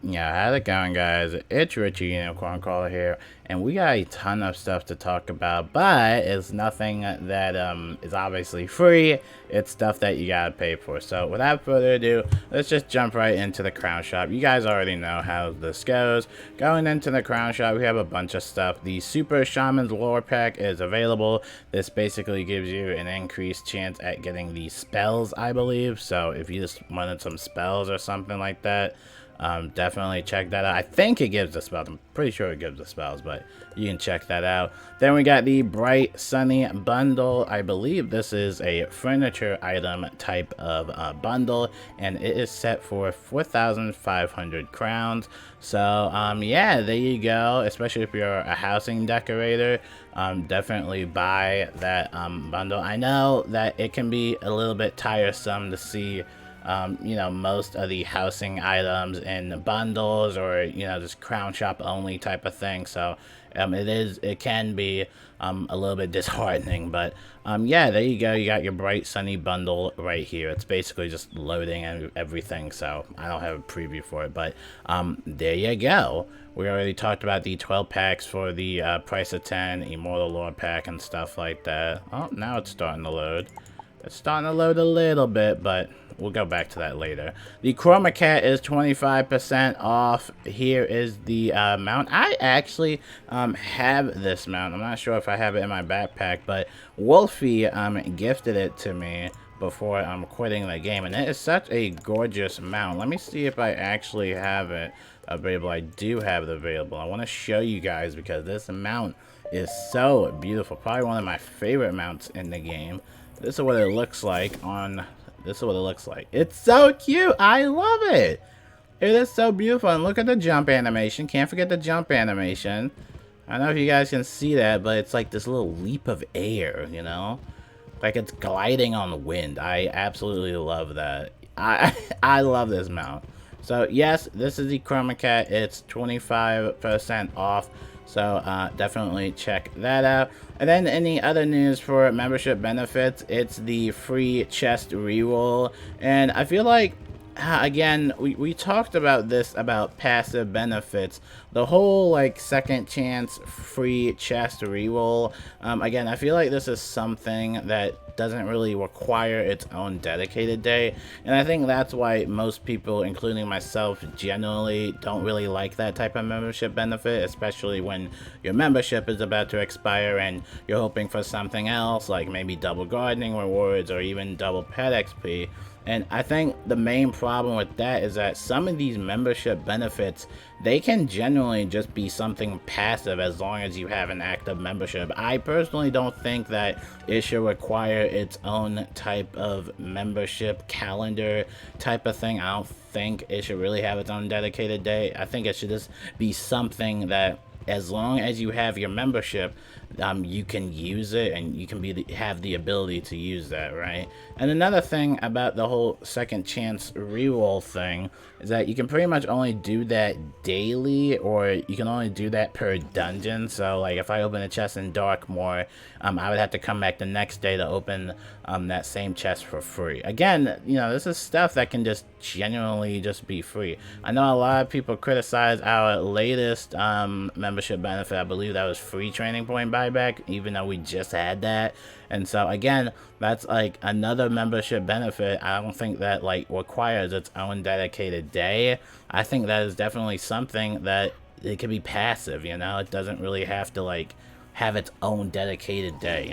Yeah, how's it going, guys? It's Richie, Unicorn Caller here, and we got a ton of stuff to talk about, but it's nothing that is obviously free. It's stuff that you gotta pay for. So without further ado, let's just jump right into the crown shop. You guys already know how this goes. Going into the crown shop, we have a bunch of stuff. The Super Shaman's Lore Pack is available. This basically gives you an increased chance at getting the spells, I believe. So if you just wanted some spells or something like that, definitely check that out. I think it gives the spells. I'm pretty sure it gives the spells, but you can check that out. Then we got the Bright Sunny bundle. I believe this is a furniture item type of bundle, and it is set for 4,500 crowns. So yeah, there you go. Especially if you're a housing decorator, definitely buy that bundle. I know that it can be a little bit tiresome to see most of the housing items in bundles, or just crown shop only type of thing. So it can be a little bit disheartening, but yeah, there you go. You got your Bright Sunny bundle right here. It's basically just loading and everything, so I don't have a preview for it, but there you go. We already talked about the 12 packs for the price of 10 Immortal Lore pack and stuff like that. Oh, now it's starting to load. It's starting to load a little bit, but we'll go back to that later. The Chroma Cat is 25% off. Here is the mount. I actually have this mount. I'm not sure if I have it in my backpack, but Wolfie gifted it to me before I'm quitting the game, and it is such a gorgeous mount. Let me see if I actually have it available. I do have it available. I want to show you guys because this mount is so beautiful. Probably one of my favorite mounts in the game. This is what it looks like This is what it looks like. It's so cute. I love it. It is so beautiful. And look at the jump animation. Can't forget the jump animation. I don't know if you guys can see that, but it's like this little leap of air, like it's gliding on the wind. I absolutely love that. I love this mount. So yes, this is the Chroma Cat. It's 25% off. So definitely check that out. And then any other news for membership benefits, it's the free chest reroll. And I feel like, again, we talked about this, about passive benefits. The whole like second chance free chest reroll. Again, I feel like this is something that doesn't really require its own dedicated day, and I think that's why most people, including myself, generally don't really like that type of membership benefit, especially when your membership is about to expire and you're hoping for something else, like maybe double gardening rewards or even double pet XP. And I think the main problem with that is that some of these membership benefits, they can generally just be something passive as long as you have an active membership. I personally don't think that it should require its own type of membership calendar type of thing. I don't think it should really have its own dedicated day. I think it should just be something that, as long as you have your membership, you can use it, and you can have the ability to use that, right? And another thing about the whole second chance reroll thing is that you can pretty much only do that daily, or you can only do that per dungeon. So like if I open a chest in Darkmoor, I would have to come back the next day to open that same chest for free. Again, this is stuff that can just genuinely just be free. I know a lot of people criticize our latest membership benefit. I believe that was free training point buyback, even though we just had that. And so again, that's like another membership benefit. I don't think that like requires its own dedicated day. I think that is definitely something that it can be passive, it doesn't really have to like have its own dedicated day,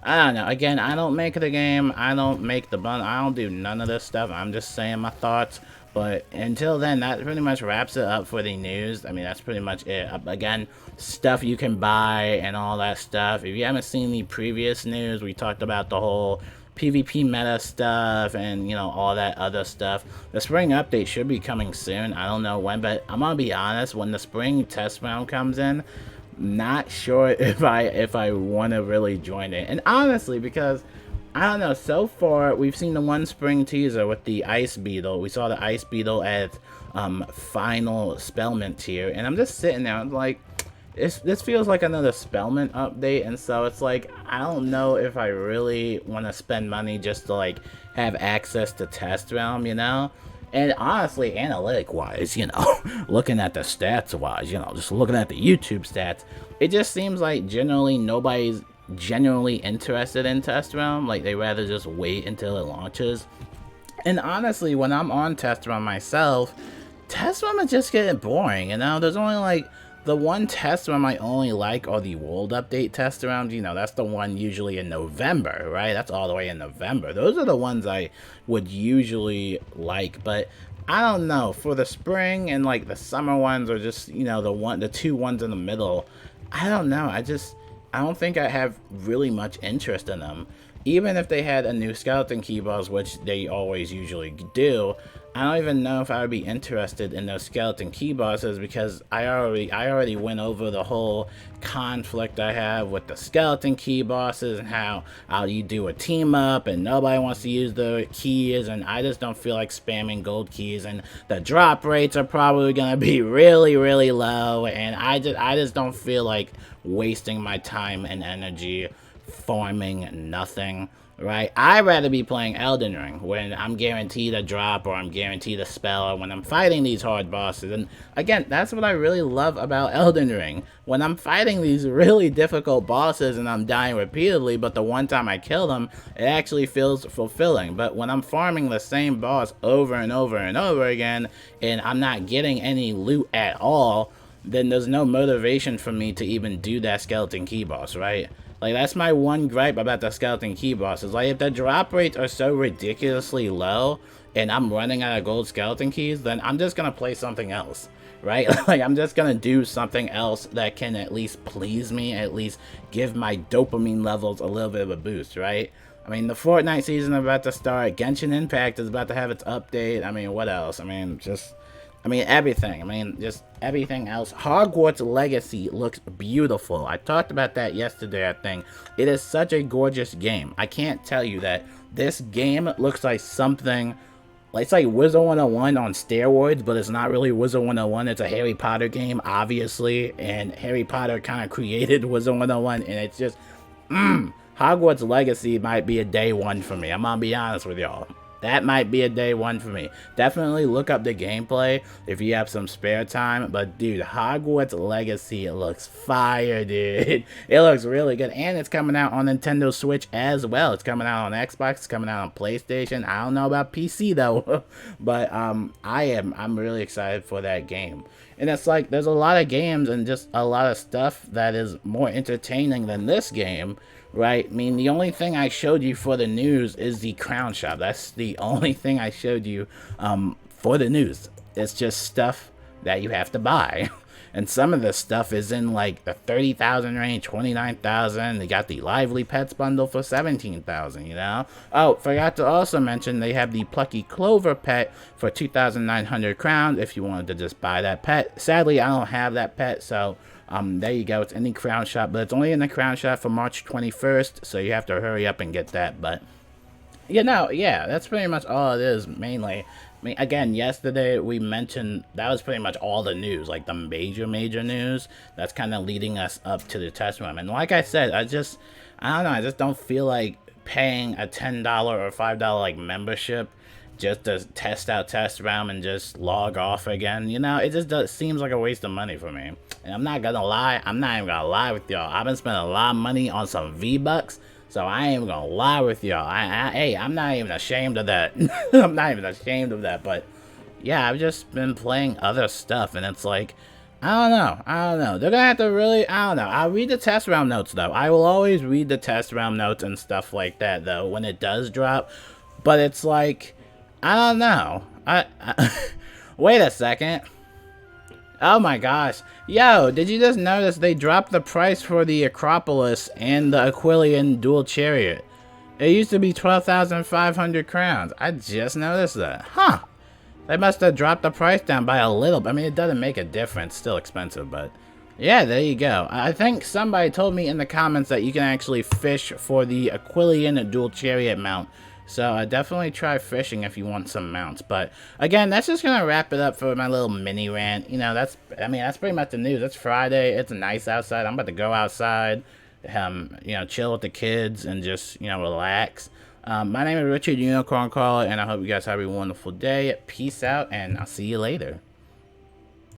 I don't know. Again, I don't make the game, I don't make the bundle, I don't do none of this stuff. I'm just saying my thoughts. But until then, that pretty much wraps it up for the news. I mean, that's pretty much it. Again, stuff you can buy and all that stuff. If you haven't seen the previous news, we talked about the whole PvP meta stuff and, all that other stuff. The spring update should be coming soon. I don't know when, but I'm gonna be honest, when the spring test round comes in, not sure if I want to really join it. And honestly, because I don't know, so far we've seen the one spring teaser with the Ice Beetle. We saw the Ice Beetle at final Spellment tier, and I'm just sitting there, I'm like, this feels like another Spellment update, and so it's like, I don't know if I really want to spend money just to like have access to Test Realm, And honestly, analytic-wise, you know, looking at the stats-wise, you know, just looking at the YouTube stats, it just seems like generally nobody's genuinely interested in Test Realm. Like, they rather just wait until it launches. And honestly, when I'm on Test Realm myself, Test Realm is just getting boring, you know? There's only, like, the one test realm I only like are the World Update test rounds. You know, that's the one usually in November, right? That's all the way in November. Those are the ones I would usually like, but I don't know. For the spring and like the summer ones, or just, you know, the two ones in the middle, I don't know. I don't think I have really much interest in them. Even if they had a new skeleton key boss, which they always usually do, I don't even know if I would be interested in those skeleton key bosses, because I already went over the whole conflict I have with the skeleton key bosses, and how you do a team up and nobody wants to use the keys, and I just don't feel like spamming gold keys, and the drop rates are probably gonna be really, really low, and I just don't feel like wasting my time and energy farming nothing, right? I'd rather be playing Elden Ring when I'm guaranteed a drop, or I'm guaranteed a spell, or when I'm fighting these hard bosses. And again, that's what I really love about Elden Ring. When I'm fighting these really difficult bosses and I'm dying repeatedly, but the one time I kill them, it actually feels fulfilling. But when I'm farming the same boss over and over and over again, and I'm not getting any loot at all, then there's no motivation for me to even do that skeleton key boss, right? Like, that's my one gripe about the skeleton key bosses. Like, if the drop rates are so ridiculously low and I'm running out of gold skeleton keys, then I'm just gonna play something else, right? Like, I'm just gonna do something else that can at least please me, at least give my dopamine levels a little bit of a boost, right? I mean, the Fortnite season is about to start. Genshin Impact is about to have its update. I mean, what else? I mean, everything. I mean, just everything else. Hogwarts Legacy looks beautiful. I talked about that yesterday, I think. It is such a gorgeous game. I can't tell you that this game looks like something... It's like Wizard101 on steroids, but it's not really Wizard101. It's a Harry Potter game, obviously. And Harry Potter kind of created Wizard101, and it's just... Hogwarts Legacy might be a day one for me. I'm gonna be honest with y'all. That might be a day one for me. Definitely look up the gameplay if you have some spare time. But dude, Hogwarts Legacy, it looks fire, dude. It looks really good. And it's coming out on Nintendo Switch as well. It's coming out on Xbox. It's coming out on PlayStation. I don't know about PC though. But I'm really excited for that game. And it's like, there's a lot of games and just a lot of stuff that is more entertaining than this game, right? I mean, the only thing I showed you for the news is the crown shop. That's the only thing I showed you for the news. It's just stuff that you have to buy. And some of this stuff is in like the 30,000 range, 29,000. They got the Lively Pets bundle for 17,000, you know? Oh, forgot to also mention they have the Plucky Clover pet for 2,900 crowns if you wanted to just buy that pet. Sadly, I don't have that pet, so there you go. It's in the crown shop, but it's only in the crown shop for March 21st, so you have to hurry up and get that. But you know, yeah, that's pretty much all it is, mainly. I mean, again, yesterday we mentioned that was pretty much all the news, like the major news that's kind of leading us up to the test room. And like I said, I don't know, I just don't feel like paying a $10 or $5 like membership just to test out test realm and just log off again. You know, it just seems like a waste of money for me. And I'm not gonna lie, I'm not even gonna lie with y'all. I've been spending a lot of money on some V-Bucks. So I ain't even gonna lie with y'all. Hey, I'm not even ashamed of that. I'm not even ashamed of that. But yeah, I've just been playing other stuff, and it's like, I don't know. They're gonna have to really, I don't know. I'll read the test round notes though. I will always read the test round notes and stuff like that though when it does drop. But it's like, I don't know. Wait a second. Oh my gosh. Yo, did you just notice they dropped the price for the Acropolis and the Aquilian Dual Chariot? It used to be 12,500 crowns. I just noticed that. Huh. They must have dropped the price down by a little. I mean, it doesn't make a difference. Still expensive, but yeah, there you go. I think somebody told me in the comments that you can actually fish for the Aquilian Dual Chariot mount. So definitely try fishing if you want some mounts. But again, that's just gonna wrap it up for my little mini rant. You know, that's pretty much the news. It's Friday. It's nice outside. I'm about to go outside, you know, chill with the kids and just, you know, relax. My name is Richard Unicorn Caller, and I hope you guys have a wonderful day. Peace out, and I'll see you later.